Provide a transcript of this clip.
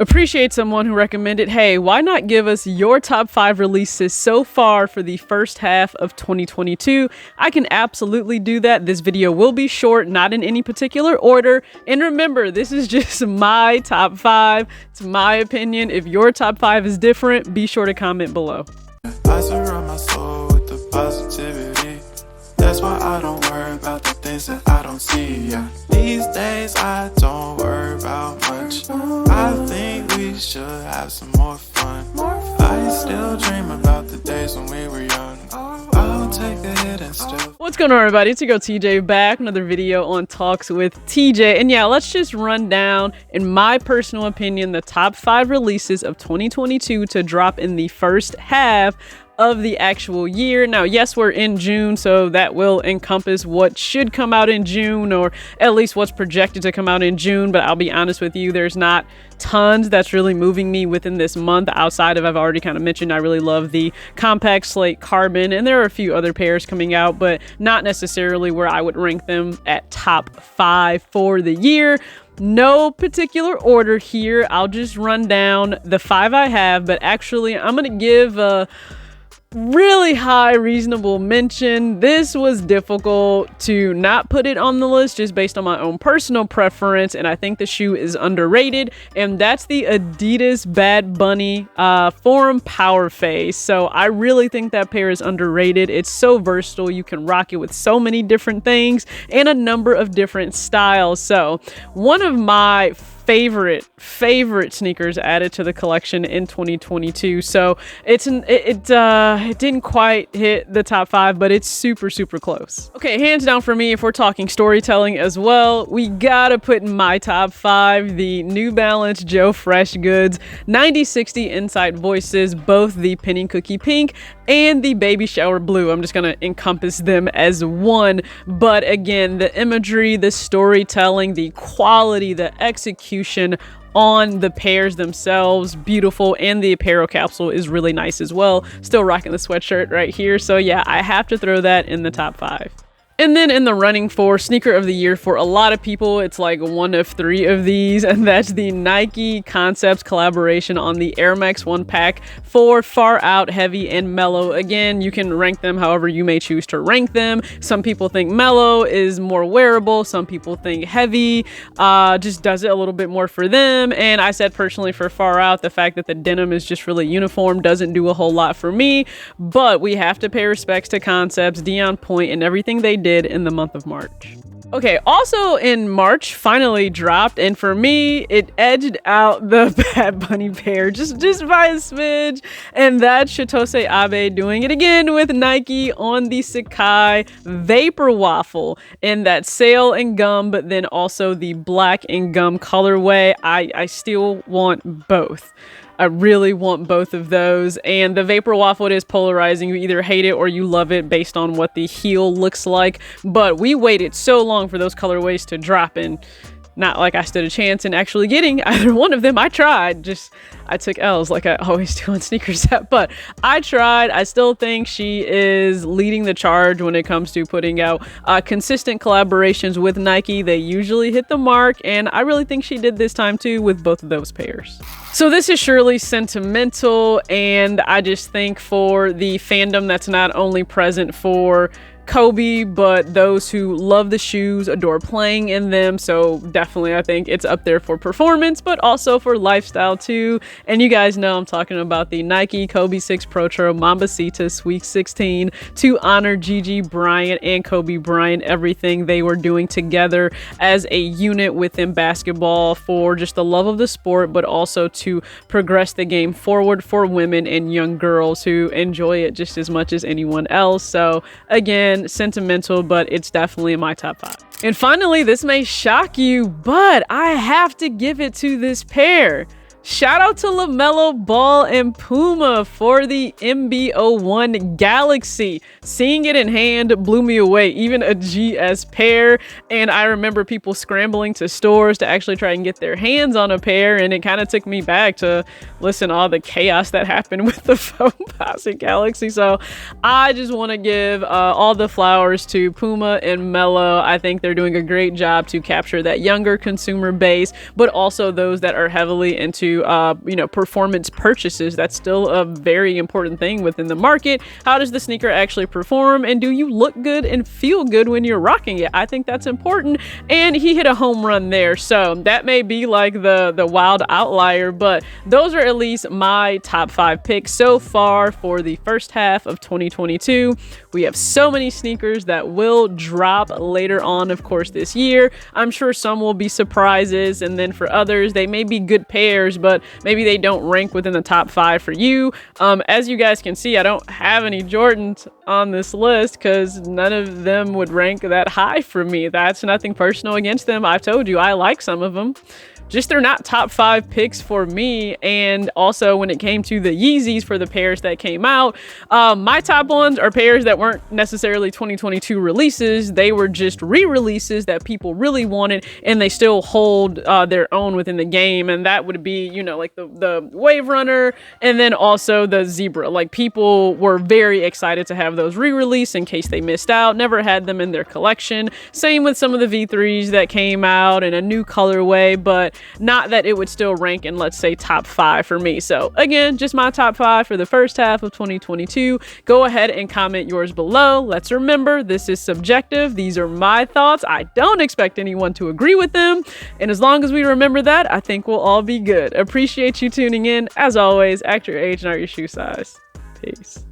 Appreciate someone who recommended, hey, why not give us your top 5 releases so far for the first half of 2022? I can absolutely do that. This video will be short, not in any particular order. And remember, this is just my top 5. It's my opinion. If your top 5 is different, be sure to comment below. I surround my soul with the positivity. That's why I don't worry about the things that I don't see. Yeah. These days I don't worry about much. I think we should have some more fun. I still dream about the days when we were young. I'll take a hit and still. What's going on, everybody? It's your girl TJ back. Another video on Talks with TJ. And yeah, let's just run down, in my personal opinion, the top 5 releases of 2022 to drop in the first half of the actual year. Now, yes, we're in June, so that will encompass what should come out in June, or at least what's projected to come out in June. But I'll be honest with you, there's not tons that's really moving me within this month outside of, I've already kind of mentioned, I really love the Compact Slate Carbon, and there are a few other pairs coming out, but not necessarily where I would rank them at top 5 for the year. No particular order here. I'll just run down the 5 I have, but actually I'm gonna give a really high reasonable mention. This was difficult to not put it on the list just based on my own personal preference, and I think the shoe is underrated, and that's the Adidas Bad Bunny Forum Power Face. So I really think that pair is underrated. It's so versatile. You can rock it with so many different things and a number of different styles. So one of my favorite sneakers added to the collection in 2022. So it didn't quite hit the top 5, but it's super close. Okay, hands down for me, if we're talking storytelling as well, we gotta put in my top 5 the New Balance Joe Freshgoods 9060 Insight Voices, both the Penny Cookie Pink and the Baby Shower Blue. I'm just gonna encompass them as one, but again, the imagery, the storytelling, the quality, the execution on the pairs themselves, beautiful, and the apparel capsule is really nice as well. Still rocking the sweatshirt right here, so yeah, I have to throw that in the top 5. And then in the running for sneaker of the year, for a lot of people, it's like one of 3 of these, and that's the Nike Concepts collaboration on the Air Max 1 pack for Far Out, Heavy, and Mellow. Again, you can rank them however you may choose to rank them. Some people think Mellow is more wearable. Some people think Heavy just does it a little bit more for them. And I said personally for Far Out, the fact that the denim is just really uniform doesn't do a whole lot for me. But we have to pay respects to Concepts, Dion Point, and everything they did in the month of March. Okay, also in March finally dropped, and for me it edged out the Bad Bunny pair just by a smidge, and that's Chitose Abe doing it again with Nike on the Sakai Vapor Waffle in that sail and gum, but then also the black and gum colorway. I still want both. I really want both of those. And the Vapor Waffle, it is polarizing. You either hate it or you love it based on what the heel looks like. But we waited so long for those colorways to drop, and not like I stood a chance in actually getting either one of them. I tried, I took L's like I always do on Sneakers App, but I tried. I still think she is leading the charge when it comes to putting out consistent collaborations with Nike. They usually hit the mark, and I really think she did this time too with both of those pairs. So this is surely sentimental, and I just think for the fandom that's not only present for Kobe, but those who love the shoes, adore playing in them. So definitely I think it's up there for performance, but also for lifestyle too. And you guys know I'm talking about the Nike Kobe 6 Protro Mambacita Week 16 to honor Gigi Bryant and Kobe Bryant, everything they were doing together as a unit within basketball for just the love of the sport, but also to progress the game forward for women and young girls who enjoy it just as much as anyone else. So again, sentimental, but it's definitely in my top 5. And finally, this may shock you, but I have to give it to this pair. Shout out to LaMelo Ball and Puma for the MB01 Galaxy. Seeing it in hand blew me away, even a GS pair. And I remember people scrambling to stores to actually try and get their hands on a pair. And it kind of took me back to listen to all the chaos that happened with the Foamposite Galaxy. So I just want to give all the flowers to Puma and Melo. I think they're doing a great job to capture that younger consumer base, but also those that are heavily into to, performance purchases. That's still a very important thing within the market. How does the sneaker actually perform, and do you look good and feel good when you're rocking it? I think that's important, and he hit a home run there. So that may be like the wild outlier, but those are at least my top 5 picks so far for the first half of 2022. We have so many sneakers that will drop later on, of course, this year. I'm sure some will be surprises, and then for others, they may be good pairs, but maybe they don't rank within the top 5 for you. As you guys can see, I don't have any Jordans on this list because none of them would rank that high for me. That's nothing personal against them. I've told you I like some of them. Just they're not top 5 picks for me. And also when it came to the Yeezys for the pairs that came out, my top ones are pairs that weren't necessarily 2022 releases. They were just re-releases that people really wanted, and they still hold their own within the game. And that would be, like the Wave Runner, and then also the Zebra. Like, people were very excited to have those re-release in case they missed out, never had them in their collection. Same with some of the V3s that came out in a new colorway, but not that it would still rank in, let's say, top 5 for me. So again, just my top 5 for the first half of 2022. Go ahead and comment yours below. Let's remember, this is subjective. These are my thoughts. I don't expect anyone to agree with them. And as long as we remember that, I think we'll all be good. Appreciate you tuning in. As always, act your age, not your shoe size. Peace.